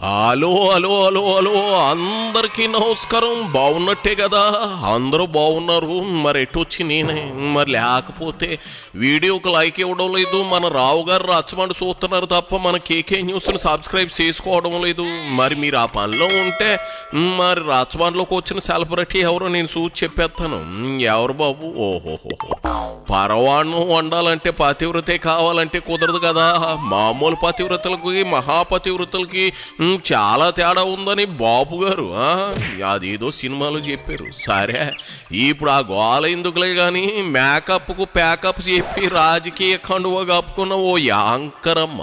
Hello hello hello hello అందరికీ నమస్కారం. బాగున్నట్టే కదా? అందరూ బాగున్నారు. మరి ఎటొచ్చి నేనే మరి లేకపోతే వీడియోకి లైక్ ఇవ్వడం లేదు, మన రావు గారు రచ్చబండి చూస్తున్నారు తప్ప మన కేకే న్యూస్ని సబ్స్క్రైబ్ చేసుకోవడం లేదు. మరి మీరు ఆ పనిలో ఉంటే మరి రచ్చబండిలోకి వచ్చిన సెలబ్రిటీ ఎవరో నేను చూసి చెప్పేస్తాను. ఎవరు బాబు? ఓహోహో, పరవాణం వండాలంటే పతివ్రతే కావాలంటే కుదరదు కదా. మామూలు పతివ్రతలకి మహాపతివ్రతలకి చాలా తేడా ఉందని బాబు గారు అదేదో సినిమాలో చెప్పారు. సరే, ఇప్పుడు ఆ గోల ఎందుకులే కానీ మేకప్కు ప్యాకప్ చెప్పి రాజకీయ కండువా కప్పుకున్న ఓ యాంకరమ్మ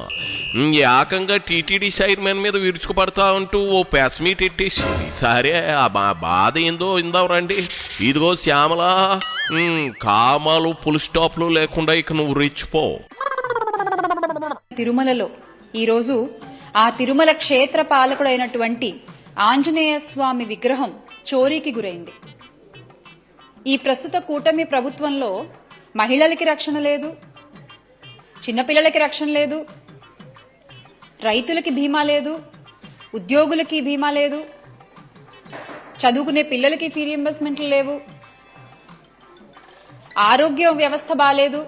ఏకంగా టీటీడీ చైర్మన్ మీద విరుచుకుపడతా ఉంటూ ఓ ప్రెస్ మీట్ ఎట్టేసింది. సరే, ఆ బాధ ఏందో ఇందాం రండి. ఇదిగో శ్యామల, కామాలు ఫుల్ స్టాప్లు లేకుండా ఇక నువ్వు రెచ్చిపో. తిరుమలలో ఈరోజు ఆ తిరుమల క్షేత్ర పాలకుడైనటువంటి ఆంజనేయ స్వామి విగ్రహం చోరీకి గురైంది. ఈ ప్రస్తుత కూటమి ప్రభుత్వంలో మహిళలకి రక్షణ లేదు, చిన్నపిల్లలకి రక్షణ లేదు, రైతులకి బీమా లేదు, ఉద్యోగులకి బీమా లేదు, చదువుకునే పిల్లలకి ఫీ రీయింబర్స్మెంట్లు లేవు, ఆరోగ్య వ్యవస్థ బాలేదు.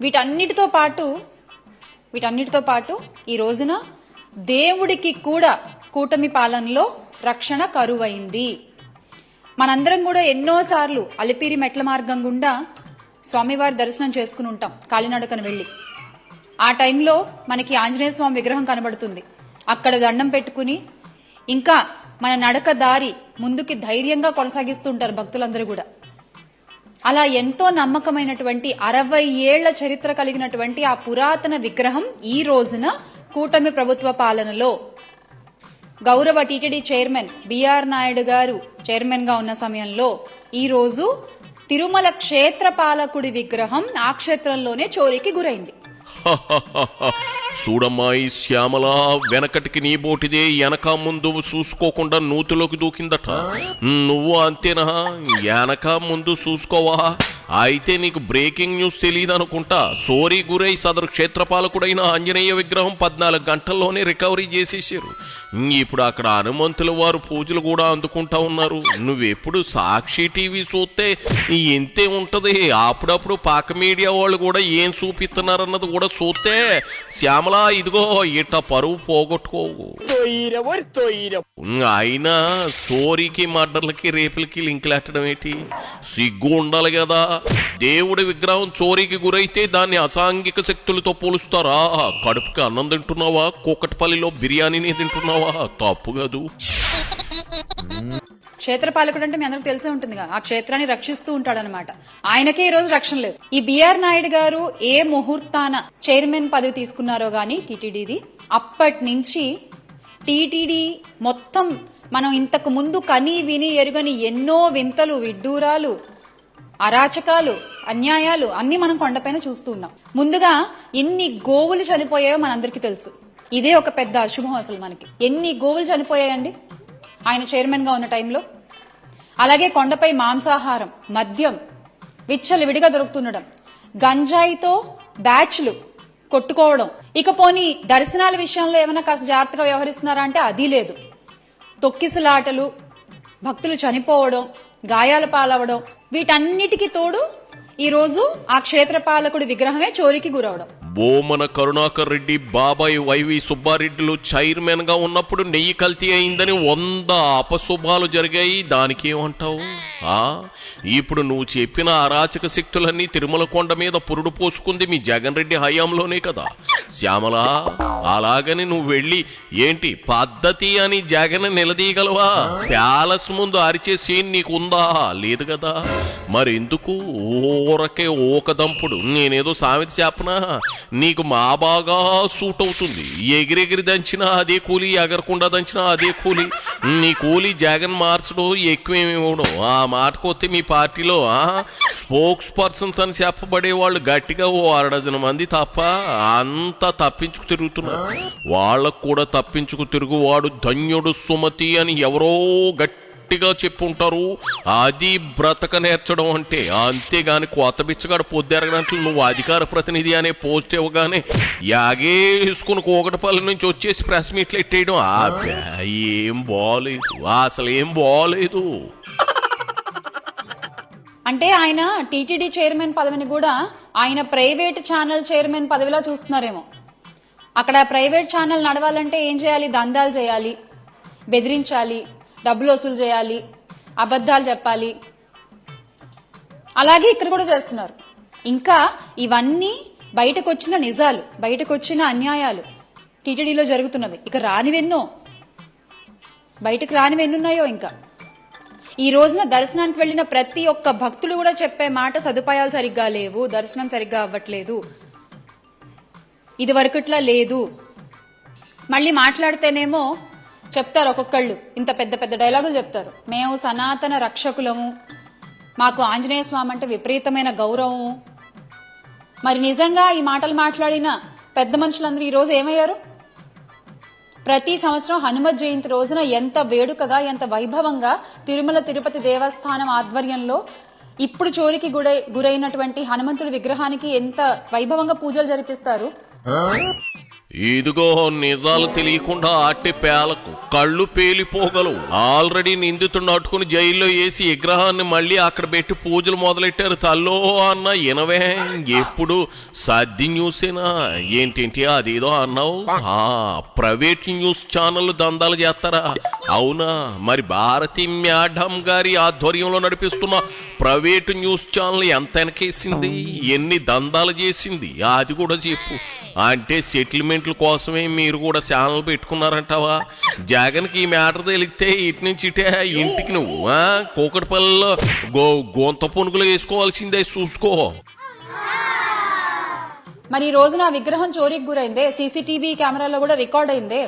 వీటన్నిటితో పాటు ఈ రోజున దేవుడికి కూడా కూటమి పాలనలో రక్షణ కరువైంది. మనందరం కూడా ఎన్నోసార్లు అలిపిరి మెట్ల మార్గం గుండా స్వామివారి దర్శనం చేసుకుని ఉంటాం, కాలినడకను వెళ్ళి. ఆ టైంలో మనకి ఆంజనేయ స్వామి విగ్రహం కనబడుతుంది. అక్కడ దండం పెట్టుకుని ఇంకా మన నడక దారి ముందుకి ధైర్యంగా కొనసాగిస్తుంటారు భక్తులందరూ కూడా. అలా ఎంతో నమ్మకమైనటువంటి 60 ఏళ్ల చరిత్ర కలిగినటువంటి ఆ పురాతన విగ్రహం ఈ రోజున కూటమి ప్రభుత్వ పాలనలో గౌరవ టీటీడీ చైర్మన్ బిఆర్ నాయుడు గారు చైర్మన్ గా ఉన్న సమయంలో ఈ రోజు తిరుమల క్షేత్ర పాలకుడి విగ్రహం ఆ క్షేత్రంలోనే చోరీకి గురైంది. చూడమ్మాయి శ్యామల, వెనకటికి నీ బోటిదే వెనక ముందు చూసుకోకుండా నూతిలోకి దూకిందట. నువ్వు అంతేనా? వెనక ముందు చూసుకోవా? అయితే నీకు బ్రేకింగ్ న్యూస్ తెలియదు అనుకుంటా. సోరీ గురై సదరు క్షేత్రపాలకుడైన ఆంజనేయ విగ్రహం 14 గంటల్లోనే రికవరీ చేసేసారు. ఇప్పుడు అక్కడ హనుమంతుల వారు పూజలు కూడా అందుకుంటా ఉన్నారు. నువ్వెప్పుడు సాక్షి టీవీ చూస్తే ఎంతే ఉంటది. అప్పుడప్పుడు పాక మీడియా వాళ్ళు కూడా ఏం చూపిస్తున్నారన్నది కూడా చూస్తే శ్యామల ఇదిగో ఇట్ట పరువు పోగొట్టుకోవు. అయినా చోరీకి మర్డర్లకి రేపులకి లింకులెట్టడం ఏంటి? సిగ్గు ఉండాలి కదా. దేవుడి విగ్రహం చోరీకి గురైతే దాన్ని అసాంఘిక శక్తులతో పోలుస్తారా? కడుపుకి అన్నం తింటున్నావా? కూకట్పల్లిలో బిర్యానీని తింటున్నావా? తప్పు కాదు. క్షేత్రపాలకుడు అంటే మీ అందరికి తెలిసే ఉంటుందిగా, ఆ క్షేత్రాన్ని రక్షిస్తూ ఉంటాడనమాట. ఆయనకే ఈ రోజు రక్షణ లేదు. ఈ బిఆర్ నాయుడు గారు ఏ ముహూర్తాన చైర్మన్ పదవి తీసుకున్నారో గానీ టీటీడీది, అప్పటి నుంచి టీటీడీ మొత్తం మనం ఇంతకు ముందు కని విని ఎరుగని ఎన్నో వింతలు, విడ్డూరాలు, అరాచకాలు, అన్యాయాలు అన్ని మనం కొండపైన చూస్తూ ఉన్నాం. ముందుగా ఎన్ని గోవులు చనిపోయాయో మనందరికీ తెలుసు. ఇదే ఒక పెద్ద అశుభం అసలు మనకి. ఎన్ని గోవులు చనిపోయాయండి ఆయన చైర్మన్ గా ఉన్న టైంలో. అలాగే కొండపై మాంసాహారం, మద్యం విచ్చలవిడిగా దొరుకుతుండడం, గంజాయితో బ్యాచ్లు కొట్టుకోవడం. ఇక పోనీ దర్శనాల విషయంలో ఏమైనా కాస్త జాగ్రత్తగా వ్యవహరిస్తున్నారా అంటే అది లేదు. తొక్కిసలాటలు, భక్తులు చనిపోవడం, గాయాల పాలవడం, వీటన్నిటికీ తోడు ఈ రోజు ఆ క్షేత్రపాలకుడి విగ్రహమే చోరీకి గురవడం. బోమన కరుణాకర్ రెడ్డి బాబాయ్ వైవి సుబ్బారెడ్డిలు చైర్మన్ గా ఉన్నప్పుడు నెయ్యి కల్తీ అయిందని 100 అపశుభాలు జరిగాయి. దానికి ఏమంటావు? ఇప్పుడు నువ్వు చెప్పిన అరాచక శక్తులన్నీ తిరుమల కొండ మీద పురుడు పోసుకుంది మీ జగన్ రెడ్డి హయాంలోనే కదా శ్యామల. అలాగని నువ్వు వెళ్ళి ఏంటి పద్ధతి అని జగన్ నిలదీయగలవా? ప్యాలెస్ ముందు అరిచే సీన్ నీకు ఉందా? లేదు కదా. మరెందుకు ఊరకే ఓకదంపుడు? నేనేదో సామెత చెప్పనా? నీకు మా బాగా సూట్ అవుతుంది. ఎగిరెగిరి దంచినా అదే కూలి, ఎగరకుండా దంచినా అదే కూలి. నీ కూలి జగన్ మార్చడం ఎక్కువేమి ఇవ్వడం. ఆ మాటకొస్తే మీ పార్టీలో స్పోక్స్ పర్సన్స్ అని చెప్పబడే వాళ్ళు గట్టిగా ఓ 6 మంది తప్ప అంతా తప్పించుకు తిరుగుతున్నారు. వాళ్ళకు కూడా తప్పించుకు తిరుగువాడు ధన్యుడు సుమతి అని ఎవరో గట్టిగా చెప్పుంటారు. అది బ్రతక నేర్చడం అంటే. అంతేగాని కొత్త బిచ్చగాడు పొద్దెరగడంట్లు నువ్వు అధికార ప్రతినిధి అనే పోస్ట్ ఇవ్వగానే యాగేసుకుని కోకటపల్లి నుంచి వచ్చేసి ప్రెస్ మీట్లు ఎట్టేయడం ఏం బాగోలేదు, అసలు ఏం బాగోలేదు. అంటే ఆయన టీటీడీ చైర్మన్ పదవిని కూడా ఆయన ప్రైవేట్ ఛానల్ చైర్మన్ పదవిలా చూస్తున్నారేమో. అక్కడ ప్రైవేట్ ఛానల్ నడవాలంటే ఏం చేయాలి? దందాలు చేయాలి, బెదిరించాలి, డబ్బులు వసూలు చేయాలి, అబద్ధాలు చెప్పాలి. అలాగే ఇక్కడ కూడా చేస్తున్నారు. ఇంకా ఇవన్నీ బయటకు వచ్చిన నిజాలు, బయటకు వచ్చిన అన్యాయాలు టీటీడీలో జరుగుతున్నవి. ఇక రానివెన్నో, బయటకు రానివెన్నున్నాయో. ఇంకా ఈ రోజున దర్శనానికి వెళ్లిన ప్రతి ఒక్క భక్తుడు కూడా చెప్పే మాట సదుపాయాలు సరిగ్గా లేవు, దర్శనం సరిగ్గా అవ్వట్లేదు, ఇది వరకుట్లా లేదు. మళ్ళీ మాట్లాడితేనేమో చెప్తారు ఒక్కొక్కళ్ళు, ఇంత పెద్ద పెద్ద డైలాగులు చెప్తారు. మేము సనాతన రక్షకులము, మాకు ఆంజనేయ స్వామి అంటే విపరీతమైన గౌరవము. మరి నిజంగా ఈ మాటలు మాట్లాడిన పెద్ద మనుషులందరూ ఈ రోజు ఏమయ్యారు? ప్రతి సంవత్సరం హనుమత్ జయంతి రోజున ఎంత వేడుకగా, ఎంత వైభవంగా తిరుమల తిరుపతి దేవస్థానం ఆధ్వర్యంలో ఇప్పుడు చోరికి గురైనటువంటి హనుమంతుడి విగ్రహానికి ఎంత వైభవంగా పూజలు జరిపిస్తారు. ఇదిగో నిజాలు తెలియకుండా అట్టి పేలకు కళ్ళు పేలిపోగలవు. ఆల్రెడీ నిందితుడిని అట్టుకుని జైల్లో వేసి విగ్రహాన్ని మళ్ళీ అక్కడ పెట్టి పూజలు మొదలెట్టారు. తల్లో అన్న ఇనవే, ఎప్పుడు సద్ది న్యూసేనా ఏంటేంటి అదేదో అన్నావు. ప్రైవేట్ న్యూస్ ఛానల్ దందాలు చేస్తారా? అవునా? మరి భారతి మేడం గారి ఆధ్వర్యంలో నడిపిస్తున్న ప్రైవేట్ న్యూస్ ఛానల్ ఎంత వెనకేసింది, ఎన్ని దందాలు చేసింది అది కూడా చెప్పు. అంటే సెటిల్మెంట్ల కోసమే మీరు కూడా ఛానల్ పెట్టుకున్నారంటావా? జగన్కి ఈ మ్యాటర్ తెలిస్తే ఇటు నుంచి ఇటే ఇంటికి నువ్వు కూకటిపల్లిలో గొంత పునుగులు వేసుకోవాల్సిందే, చూసుకో. మరి ఈ రోజున ఆ విగ్రహం చోరీకి గురైందే, సీసీటీవీ కెమెరాలో కూడా రికార్డ్ అయిందే.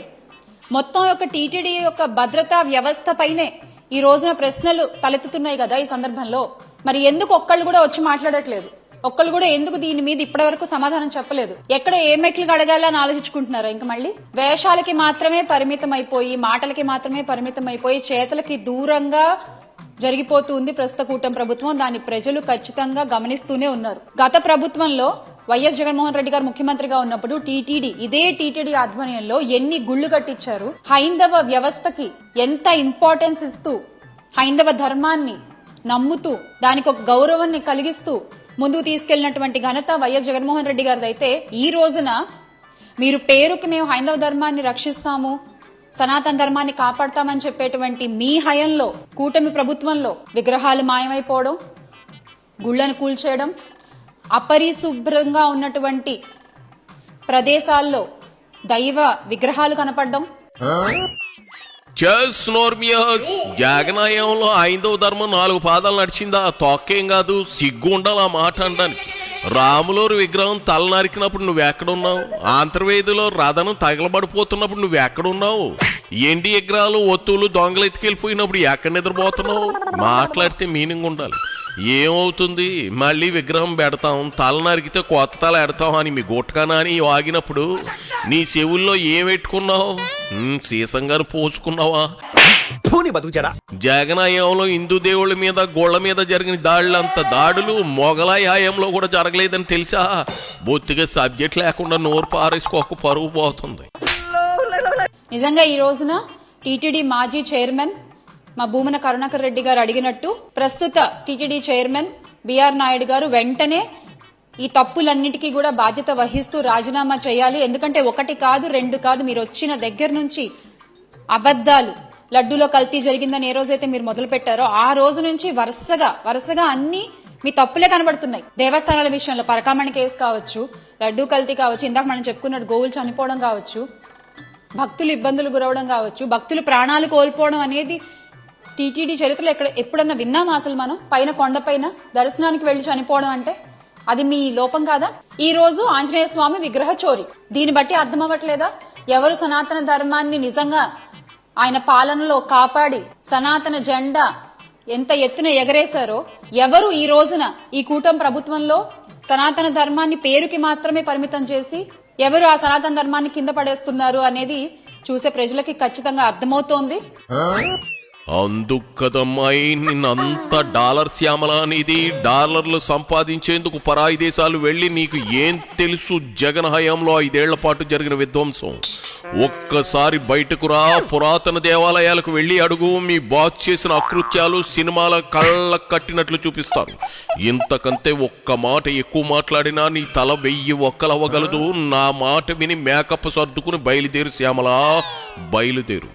మొత్తం యొక్క టీటీడీ యొక్క భద్రతా వ్యవస్థ పైనే ఈ రోజున ప్రశ్నలు తలెత్తుతున్నాయి కదా ఈ సందర్భంలో. మరి ఎందుకు ఒక్కళ్ళు కూడా వచ్చి మాట్లాడట్లేదు? ఒక్కళ్ళు కూడా ఎందుకు దీని మీద ఇప్పటి వరకు సమాధానం చెప్పలేదు? ఎక్కడ ఏ మెట్లు అడగాలని ఆలోచించుకుంటున్నారా? ఇంకా మళ్ళీ వేషాలకి మాత్రమే పరిమితం అయిపోయి, మాటలకి మాత్రమే పరిమితం అయిపోయి, చేతలకి దూరంగా జరిగిపోతుంది ప్రస్తుత కూటమి ప్రభుత్వం. దాన్ని ప్రజలు ఖచ్చితంగా గమనిస్తూనే ఉన్నారు. గత ప్రభుత్వంలో వైఎస్ జగన్మోహన్ రెడ్డి గారు ముఖ్యమంత్రిగా ఉన్నప్పుడు ఇదే టీటీడీ ఆధ్వర్యంలో ఎన్ని గుళ్లు కట్టించారు, హైందవ వ్యవస్థకి ఎంత ఇంపార్టెన్స్ ఇస్తూ, హైందవ ధర్మాన్ని నమ్ముతూ, దానికి ఒక గౌరవాన్ని కలిగిస్తూ ముందుకు తీసుకెళ్లినటువంటి ఘనత వైఎస్ జగన్మోహన్ రెడ్డి గారిది. అయితే ఈ రోజున మీరు పేరుకి మేము హైందవ ధర్మాన్ని రక్షిస్తాము, సనాతన ధర్మాన్ని కాపాడతామని చెప్పేటువంటి మీ హయంలో, కూటమి ప్రభుత్వంలో విగ్రహాలు మాయమైపోవడం, గుళ్లను కూల్చేయడం, అపరిశుభ్రంగా ఉన్నటువంటి ప్రదేశాల్లో దైవ విగ్రహాలు కనపడడం. జగనాయంలో ఐదవ ధర్మం 4 పాదాలు నడిచిందా? తొక్కేం కాదు, సిగ్గు ఉండాలి ఆ మాట అనడానికి. రాములూరు విగ్రహం తల నరికినప్పుడు నువ్వెక్కడున్నావు? ఆంధ్రవేదిలో రథనం తగలబడిపోతున్నప్పుడు నువ్వెక్కడున్నావు? ఎండి విగ్రహాలు, ఒత్తులు, దొంగలు ఎత్తుకెళ్ళిపోయినప్పుడు ఎక్కడ నిద్రపోతున్నావు? మాట్లాడితే మీనింగ్ ఉండాలి. ఏమవుతుంది? మళ్ళీ విగ్రహం పెడతాం, తల నరికితే కొత్త తల ఎడతాం అని మీ గుట్టకానా అని వాగినప్పుడు నీ చెవుల్లో ఏం పెట్టుకున్నావు? సీసంగాను పోసుకున్నావా? జగనాయంలో హిందూ దేవుళ్ళ మీద, గోళ్ల మీద జరిగిన దాడులంత దాడులు మొగలాయి హయాంలో కూడా జరగలేదని తెలుసా? బొత్తిగా సబ్జెక్ట్ లేకుండా నోరు పారేసుకోక పరుగు పోతుంది. నిజంగా ఈ రోజున టీటీడీ మాజీ చైర్మన్ మా భూమన కరుణాకర్ రెడ్డి గారు అడిగినట్టు ప్రస్తుత టీటీడీ చైర్మన్ బిఆర్ నాయుడు గారు వెంటనే ఈ తప్పులన్నిటికీ కూడా బాధ్యత వహిస్తూ రాజీనామా చేయాలి. ఎందుకంటే 1 కాదు 2 కాదు, మీరు వచ్చిన దగ్గర నుంచి అబద్దాలు, లడ్డూలో కల్తీ జరిగిందని ఏ రోజైతే మీరు మొదలు పెట్టారో ఆ రోజు నుంచి వరుసగా అన్ని మీ తప్పులే కనబడుతున్నాయి. దేవస్థానాల విషయంలో పరకామణి కేసు కావచ్చు, లడ్డూ కల్తీ కావచ్చు, ఇందాక మనం చెప్పుకున్నట్టు గోవులు చనిపోవడం కావచ్చు, భక్తులు ఇబ్బందులు గురవడం కావచ్చు, భక్తులు ప్రాణాలు కోల్పోవడం అనేది టీటీడీ చరిత్రలో ఎప్పుడన్నా విన్నామా అసలు మనం? పైన కొండపైన దర్శనానికి వెళ్లి చనిపోవడం అంటే అది మీ లోపం కాదా? ఈ రోజు ఆంజనేయ స్వామి విగ్రహ చోరీ. దీన్ని బట్టి అర్థం అవ్వట్లేదా ఎవరు సనాతన ధర్మాన్ని నిజంగా ఆయన పాలనలో కాపాడి సనాతన జెండా ఎంత ఎత్తున ఎగరేశారో, ఎవరు ఈ రోజున ఈ కూటమి ప్రభుత్వంలో సనాతన ధర్మాన్ని పేరుకి మాత్రమే పరిమితం చేసి ఎవరు ఆ సనాతన ధర్మాన్ని కింద పడేస్తున్నారు అనేది చూసే ప్రజలకి ఖచ్చితంగా అర్థమవుతోంది. అందుకు కదమ్మాయి నిన్నంత డాలర్ శ్యామల అనేది. డాలర్లు సంపాదించేందుకు పరాయి దేశాలు వెళ్ళి నీకు ఏం తెలుసు జగన్ హయాంలో 5 ఏళ్ల పాటు జరిగిన విధ్వంసం. ఒక్కసారి బయటకు రా, పురాతన దేవాలయాలకు వెళ్ళి అడుగు. మీ బాస్ చేసిన అకృత్యాలు సినిమాల కళ్ళ కట్టినట్లు చూపిస్తారు. ఇంతకంతే ఒక్క మాట ఎక్కువ మాట్లాడినా నీ తల 1000 ఒక్కలవ్వగలదు. నా మాట విని మేకప్ సర్దుకుని బయలుదేరు శ్యామల, బయలుదేరు.